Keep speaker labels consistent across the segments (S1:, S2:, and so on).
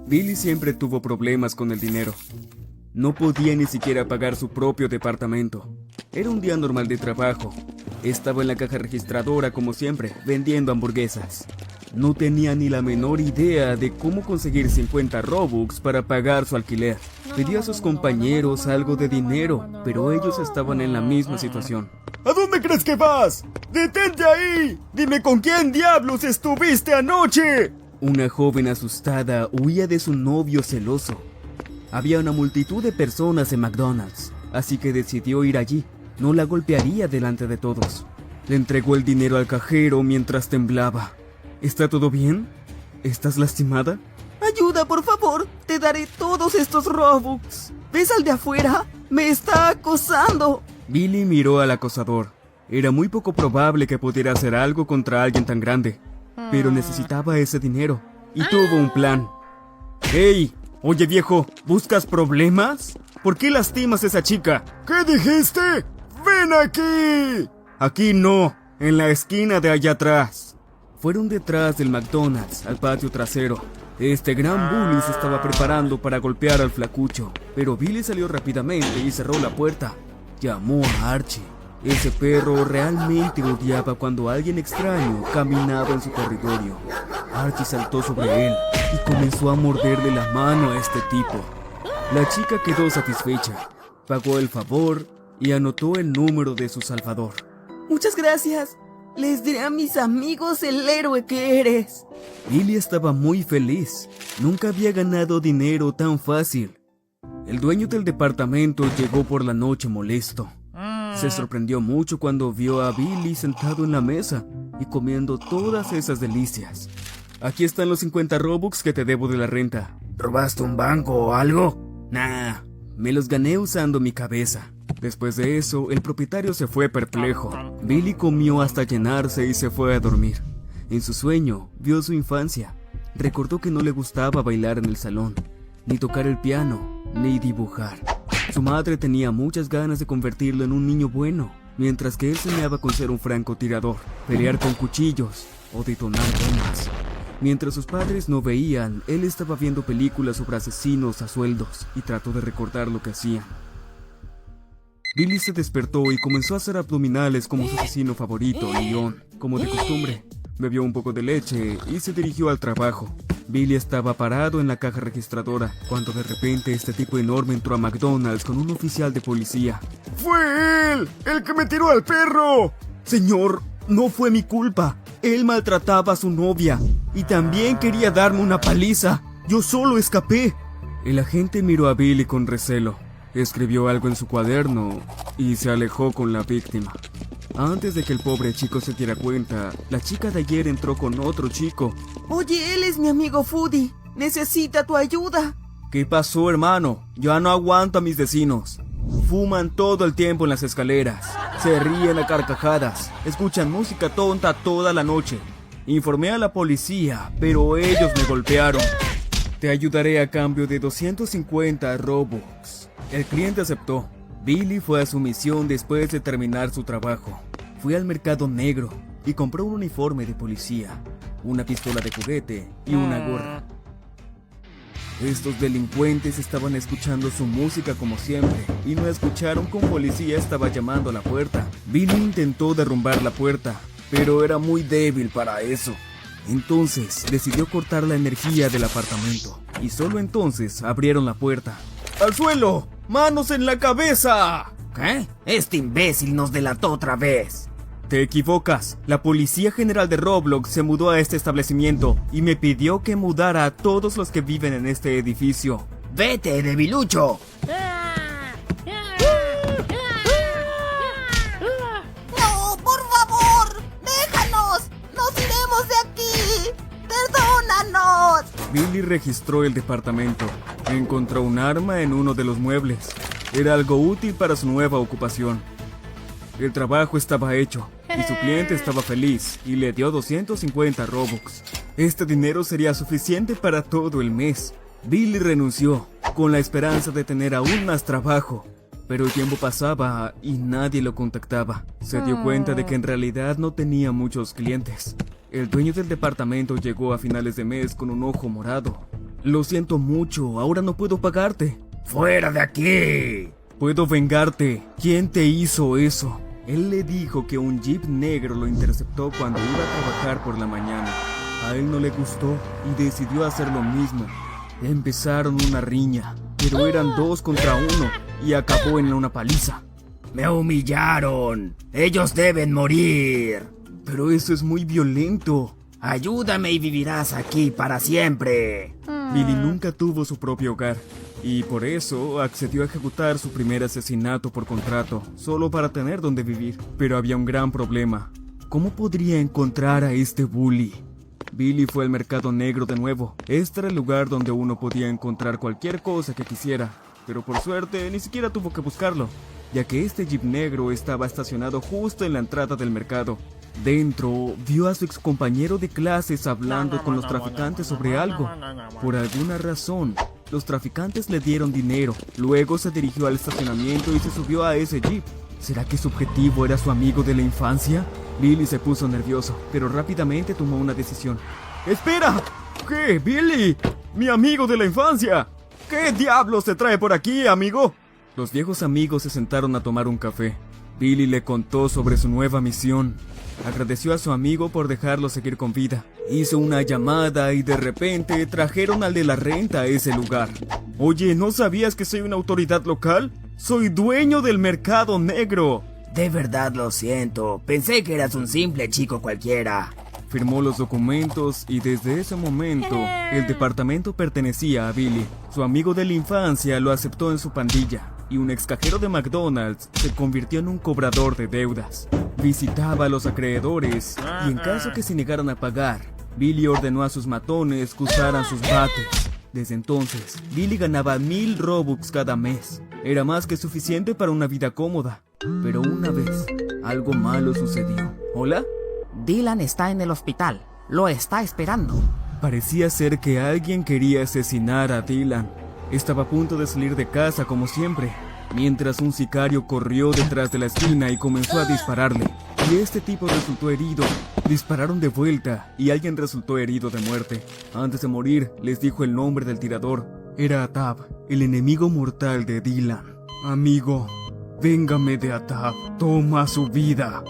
S1: Billy siempre tuvo problemas con el dinero. No podía ni siquiera pagar su propio departamento. Era un día normal de trabajo. Estaba en la caja registradora como siempre, vendiendo hamburguesas. No tenía ni la menor idea de cómo conseguir 50 Robux para pagar su alquiler. Pidió a sus compañeros algo de dinero, pero ellos estaban en la misma situación.
S2: ¿A dónde crees que vas? ¡Detente ahí! ¡Dime con quién diablos estuviste anoche!
S1: Una joven asustada huía de su novio celoso. Había una multitud de personas en McDonald's, así que decidió ir allí. No la golpearía delante de todos. Le entregó el dinero al cajero mientras temblaba. ¿Está todo bien? ¿Estás lastimada?
S3: Ayuda, por favor. Te daré todos estos Robux. ¿Ves al de afuera? Me está acosando.
S1: Billy miró al acosador. Era muy poco probable que pudiera hacer algo contra alguien tan grande, pero necesitaba ese dinero y tuvo un plan. ¡Hey! Oye viejo, ¿buscas problemas? ¿Por qué lastimas a esa chica?
S2: ¿Qué dijiste? ¡Ven aquí!
S1: Aquí no, en la esquina de allá atrás. Fueron detrás del McDonald's, al patio trasero. Este gran bully se estaba preparando para golpear al flacucho, pero Billy salió rápidamente y cerró la puerta. Llamó a Archie. Ese perro realmente odiaba cuando alguien extraño caminaba en su territorio. Archie saltó sobre él y comenzó a morderle la mano a este tipo. La chica quedó satisfecha, pagó el favor y anotó el número de su salvador.
S3: Muchas gracias. Les diré a mis amigos el héroe que eres.
S1: Billy estaba muy feliz. Nunca había ganado dinero tan fácil. El dueño del departamento llegó por la noche molesto. Se sorprendió mucho cuando vio a Billy sentado en la mesa y comiendo todas esas delicias. Aquí están los 50 Robux que te debo de la renta.
S2: ¿Robaste un banco o algo?
S1: Nah, me los gané usando mi cabeza. Después de eso, el propietario se fue perplejo. Billy comió hasta llenarse y se fue a dormir. En su sueño, vio su infancia. Recordó que no le gustaba bailar en el salón, ni tocar el piano, ni dibujar. Su madre tenía muchas ganas de convertirlo en un niño bueno, mientras que él soñaba con ser un francotirador, pelear con cuchillos o detonar bombas. Mientras sus padres no veían, él estaba viendo películas sobre asesinos a sueldos y trató de recordar lo que hacían. Billy se despertó y comenzó a hacer abdominales como su asesino favorito, Leon. Como de costumbre, bebió un poco de leche y se dirigió al trabajo. Billy estaba parado en la caja registradora cuando de repente este tipo enorme entró a McDonald's con un oficial de policía.
S2: ¡Fue él! ¡El que me tiró al perro!
S1: Señor, no fue mi culpa. Él maltrataba a su novia y también quería darme una paliza. Yo solo escapé. El agente miró a Billy con recelo. Escribió algo en su cuaderno y se alejó con la víctima. Antes de que el pobre chico se diera cuenta, la chica de ayer entró con otro chico.
S3: Oye, él es mi amigo Foodie. Necesita tu ayuda.
S1: ¿Qué pasó, hermano? Ya no aguanto a mis vecinos. Fuman todo el tiempo en las escaleras. Se ríen a carcajadas. Escuchan música tonta toda la noche. Informé a la policía, pero ellos me golpearon. Te ayudaré a cambio de 250 Robux. El cliente aceptó. Billy fue a su misión después de terminar su trabajo. Fue al mercado negro y compró un uniforme de policía, una pistola de juguete y una gorra. Estos delincuentes estaban escuchando su música como siempre y no escucharon que un policía estaba llamando a la puerta. Billy intentó derrumbar la puerta, pero era muy débil para eso. Entonces decidió cortar la energía del apartamento y solo entonces abrieron la puerta. ¡Al suelo! ¡Manos en la cabeza!
S3: ¿Qué? Este imbécil nos delató otra vez.
S1: Te equivocas. La Policía General de Roblox se mudó a este establecimiento y me pidió que mudara a todos los que viven en este edificio.
S3: ¡Vete, debilucho!
S4: ¡No, por favor! ¡Déjanos! ¡Nos iremos de aquí! ¡Perdónanos!
S1: Billy registró el departamento. Encontró un arma en uno de los muebles. Era algo útil para su nueva ocupación. El trabajo estaba hecho y su cliente estaba feliz y le dio 250 Robux. Este dinero sería suficiente para todo el mes. Billy renunció con la esperanza de tener aún más trabajo, pero el tiempo pasaba y nadie lo contactaba. Se dio cuenta de que en realidad no tenía muchos clientes. El dueño del departamento llegó a finales de mes con un ojo morado Lo siento mucho, ahora no puedo pagarte.
S2: ¡Fuera de aquí!
S1: Puedo vengarte. ¿Quién te hizo eso? Él le dijo que un jeep negro lo interceptó cuando iba a trabajar por la mañana. A él no le gustó y decidió hacer lo mismo. Empezaron una riña, pero eran 2 contra 1 y acabó en una paliza.
S2: ¡Me humillaron! ¡Ellos deben morir!
S1: Pero eso es muy violento.
S2: ¡Ayúdame y vivirás aquí para siempre!
S1: Billy nunca tuvo su propio hogar y por eso accedió a ejecutar su primer asesinato por contrato, solo para tener donde vivir. Pero había un gran problema. ¿Cómo podría encontrar a este bully? Billy fue al mercado negro de nuevo. Este era el lugar donde uno podía encontrar cualquier cosa que quisiera, pero por suerte ni siquiera tuvo que buscarlo, ya que este jeep negro estaba estacionado justo en la entrada del mercado. Dentro, vio a su excompañero de clases hablando con los traficantes sobre algo. Por alguna razón, los traficantes le dieron dinero. Luego se dirigió al estacionamiento y se subió a ese jeep. ¿Será que su objetivo era su amigo de la infancia? Billy se puso nervioso, pero rápidamente tomó una decisión.
S2: ¡Espera! ¿Qué, Billy? ¡Mi amigo de la infancia! ¿Qué diablos te trae por aquí, amigo?
S1: Los viejos amigos se sentaron a tomar un café. Billy le contó sobre su nueva misión. Agradeció a su amigo por dejarlo seguir con vida. Hizo una llamada y de repente trajeron al de la renta a ese lugar.
S2: Oye, ¿no sabías que soy una autoridad local? ¡Soy dueño del mercado negro!
S3: De verdad lo siento, pensé que eras un simple chico cualquiera.
S1: Firmó los documentos y desde ese momento el departamento pertenecía a Billy. Su amigo de la infancia lo aceptó en su pandilla y un ex cajero de McDonald's se convirtió en un cobrador de deudas. Visitaba a los acreedores y en caso que se negaran a pagar, Billy ordenó a sus matones que usaran sus bates. Desde entonces, Billy ganaba 1000 Robux cada mes. Era más que suficiente para una vida cómoda. Pero una vez, algo malo sucedió. ¿Hola?
S3: Dylan está en el hospital. Lo está esperando.
S1: Parecía ser que alguien quería asesinar a Dylan. Estaba a punto de salir de casa como siempre, mientras un sicario corrió detrás de la esquina y comenzó a dispararle. Y este tipo resultó herido. Dispararon de vuelta y alguien resultó herido de muerte. Antes de morir, les dijo el nombre del tirador. Era Atab, el enemigo mortal de Dylan. Amigo, véngame de Atab. Toma su vida.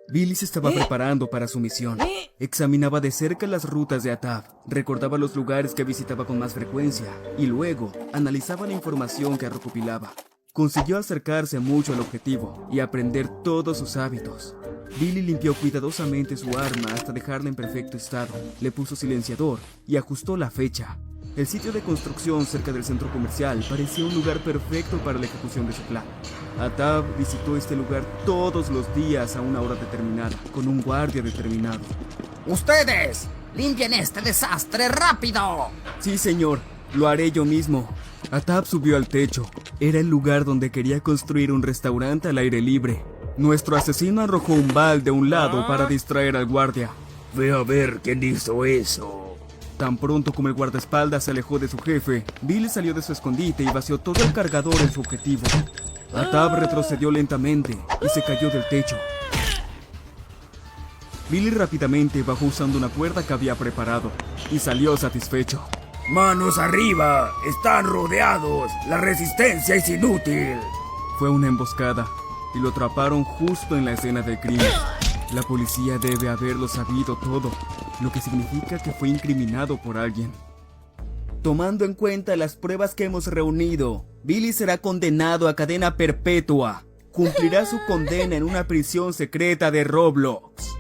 S1: Billy se estaba preparando para su misión. Examinaba de cerca las rutas de Atab, recordaba los lugares que visitaba con más frecuencia y luego analizaba la información que recopilaba. Consiguió acercarse mucho al objetivo y aprender todos sus hábitos. Billy limpió cuidadosamente su arma hasta dejarla en perfecto estado, le puso silenciador y ajustó la fecha. El sitio de construcción cerca del centro comercial parecía un lugar perfecto para la ejecución de su plan. Atab visitó este lugar todos los días a una hora determinada, con un guardia determinado.
S3: ¡Ustedes! ¡Limpien este desastre rápido!
S1: Sí, señor, lo haré yo mismo. Atab subió al techo. Era el lugar donde quería construir un restaurante al aire libre. Nuestro asesino arrojó un balde a un lado para distraer al guardia.
S2: Ve a ver quién hizo eso.
S1: Tan pronto como el guardaespaldas se alejó de su jefe, Billy salió de su escondite y vació todo el cargador en su objetivo. Atab retrocedió lentamente y se cayó del techo. Billy rápidamente bajó usando una cuerda que había preparado y salió satisfecho.
S2: ¡Manos arriba! ¡Están rodeados! ¡La resistencia es inútil!
S1: Fue una emboscada y lo atraparon justo en la escena del crimen. La policía debe haberlo sabido todo, lo que significa que fue incriminado por alguien. Tomando en cuenta las pruebas que hemos reunido, Billy será condenado a cadena perpetua. Cumplirá su condena en una prisión secreta de Roblox.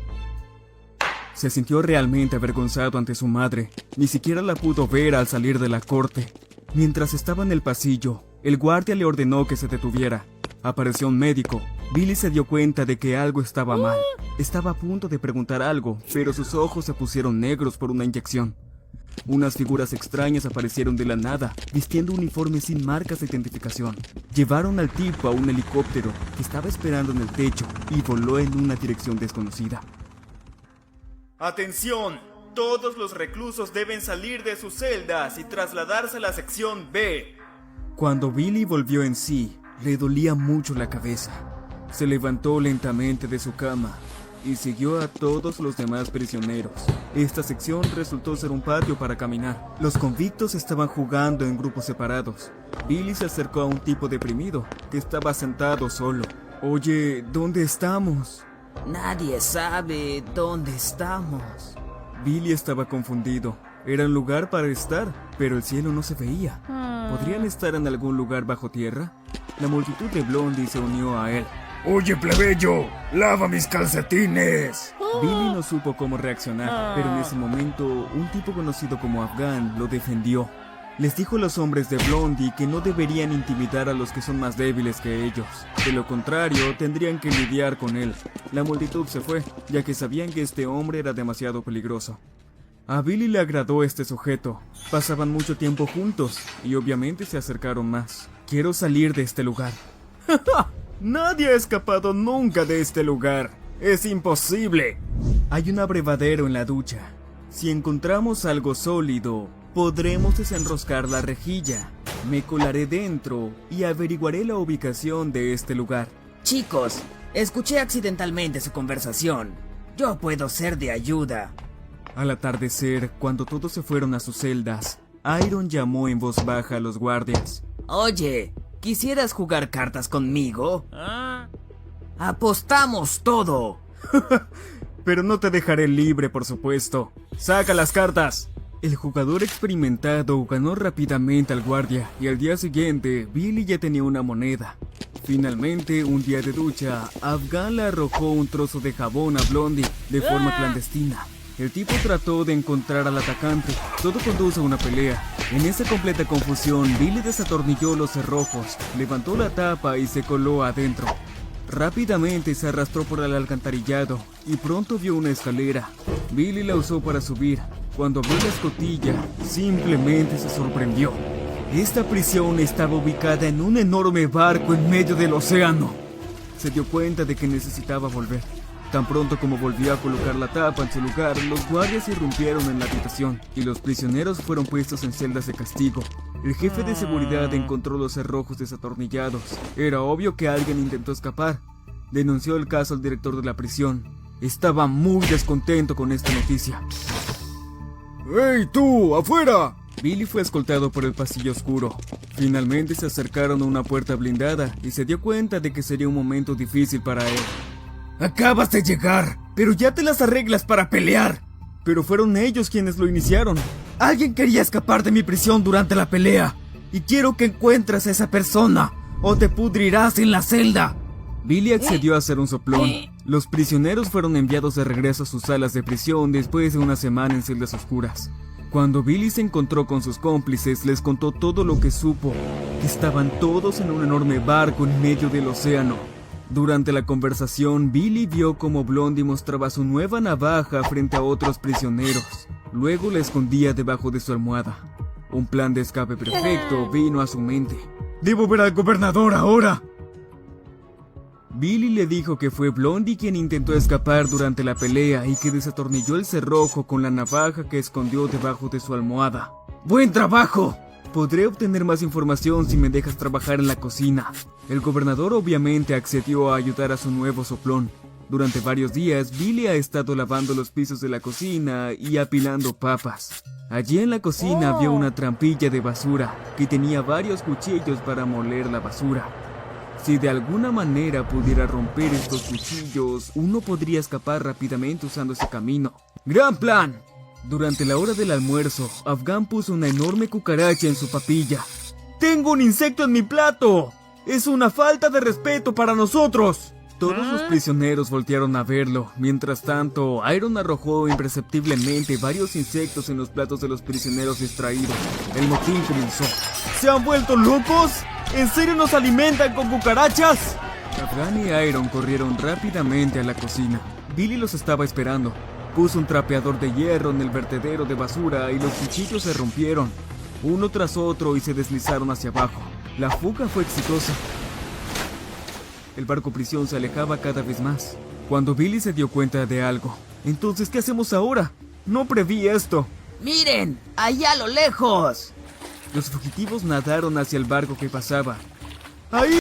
S1: Se sintió realmente avergonzado ante su madre. Ni siquiera la pudo ver al salir de la corte. Mientras estaba en el pasillo, el guardia le ordenó que se detuviera. Apareció un médico. Billy se dio cuenta de que algo estaba mal. Estaba a punto de preguntar algo, pero sus ojos se pusieron negros por una inyección. Unas figuras extrañas aparecieron de la nada, vistiendo uniformes sin marcas de identificación. Llevaron al tipo a un helicóptero que estaba esperando en el techo y voló en una dirección desconocida.
S2: ¡Atención! Todos los reclusos deben salir de sus celdas y trasladarse a la sección B.
S1: Cuando Billy volvió en sí, le dolía mucho la cabeza. Se levantó lentamente de su cama y siguió a todos los demás prisioneros. Esta sección resultó ser un patio para caminar. Los convictos estaban jugando en grupos separados. Billy se acercó a un tipo deprimido que estaba sentado solo. Oye, ¿dónde estamos?
S3: Nadie sabe dónde estamos.
S1: Billy estaba confundido. Era un lugar para estar, pero el cielo no se veía. ¿Podrían estar en algún lugar bajo tierra? La multitud de Blondie se unió a él.
S2: Oye, plebeyo, lava mis calcetines.
S1: Billy no supo cómo reaccionar, pero en ese momento un tipo conocido como Afgan lo defendió. Les dijo a los hombres de Blondie que no deberían intimidar a los que son más débiles que ellos. De lo contrario, tendrían que lidiar con él. La multitud se fue, ya que sabían que este hombre era demasiado peligroso. A Billy le agradó este sujeto. Pasaban mucho tiempo juntos y obviamente se acercaron más. Quiero salir de este lugar.
S2: Nadie ha escapado nunca de este lugar. Es imposible.
S1: Hay un abrevadero en la ducha. Si encontramos algo sólido, podremos desenroscar la rejilla. Me colaré dentro y averiguaré la ubicación de este lugar.
S3: Chicos, escuché accidentalmente su conversación. Yo puedo ser de ayuda.
S1: Al atardecer, cuando todos se fueron a sus celdas, Iron llamó en voz baja a los guardias.
S3: Oye, ¿quisieras jugar cartas conmigo? Apostamos todo.
S1: Pero no te dejaré libre, por supuesto. ¡Saca las cartas! El jugador experimentado ganó rápidamente al guardia y al día siguiente Billy ya tenía una moneda. Finalmente, un día de ducha, Afgan le arrojó un trozo de jabón a Blondie de forma clandestina. El tipo trató de encontrar al atacante. Todo conduce a una pelea. En esa completa confusión, Billy desatornilló los cerrojos, levantó la tapa y se coló adentro. Rápidamente se arrastró por el alcantarillado y pronto vio una escalera. Billy la usó para subir. Cuando abrió la escotilla, simplemente se sorprendió. Esta prisión estaba ubicada en un enorme barco en medio del océano. Se dio cuenta de que necesitaba volver. Tan pronto como volvió a colocar la tapa en su lugar, los guardias irrumpieron en la habitación y los prisioneros fueron puestos en celdas de castigo. El jefe de seguridad encontró los cerrojos desatornillados. Era obvio que alguien intentó escapar. Denunció el caso al director de la prisión. Estaba muy descontento con esta noticia.
S2: ¡Hey, tú, afuera!
S1: Billy fue escoltado por el pasillo oscuro. Finalmente se acercaron a una puerta blindada y se dio cuenta de que sería un momento difícil para él.
S2: Acabas de llegar, pero ya te las arreglas para pelear.
S1: Pero fueron ellos quienes lo iniciaron.
S2: Alguien quería escapar de mi prisión durante la pelea. Y quiero que encuentres a esa persona, o te pudrirás en la celda.
S1: Billy accedió a hacer un soplón. Los prisioneros fueron enviados de regreso a sus salas de prisión después de una semana en celdas oscuras. Cuando Billy se encontró con sus cómplices, les contó todo lo que supo. Estaban todos en un enorme barco en medio del océano. Durante la conversación, Billy vio cómo Blondie mostraba su nueva navaja frente a otros prisioneros. Luego la escondía debajo de su almohada. Un plan de escape perfecto vino a su mente.
S2: ¡Debo ver al gobernador ahora!
S1: Billy le dijo que fue Blondie quien intentó escapar durante la pelea y que desatornilló el cerrojo con la navaja que escondió debajo de su almohada.
S2: ¡Buen trabajo!
S1: Podré obtener más información si me dejas trabajar en la cocina. El gobernador obviamente accedió a ayudar a su nuevo soplón. Durante varios días, Billy ha estado lavando los pisos de la cocina y apilando papas. Allí en la cocina vio una trampilla de basura que tenía varios cuchillos para moler la basura. Si de alguna manera pudiera romper estos cuchillos, uno podría escapar rápidamente usando ese camino. ¡Gran plan! Durante la hora del almuerzo, Afgan puso una enorme cucaracha en su papilla.
S2: ¡Tengo un insecto en mi plato! ¡Es una falta de respeto para nosotros!
S1: Todos los prisioneros voltearon a verlo. Mientras tanto, Iron arrojó imperceptiblemente varios insectos en los platos de los prisioneros distraídos. El motín comenzó.
S2: ¿Se han vuelto locos? ¿En serio nos alimentan con cucarachas?
S1: Afgan y Iron corrieron rápidamente a la cocina. Billy los estaba esperando. Puso un trapeador de hierro en el vertedero de basura y los cuchillos se rompieron, uno tras otro, y se deslizaron hacia abajo. La fuga fue exitosa. El barco prisión se alejaba cada vez más. Cuando Billy se dio cuenta de algo.
S2: Entonces, ¿qué hacemos ahora? No preví esto.
S3: ¡Miren! ¡Allá a lo lejos!
S1: Los fugitivos nadaron hacia el barco que pasaba.
S2: ¡Ahí!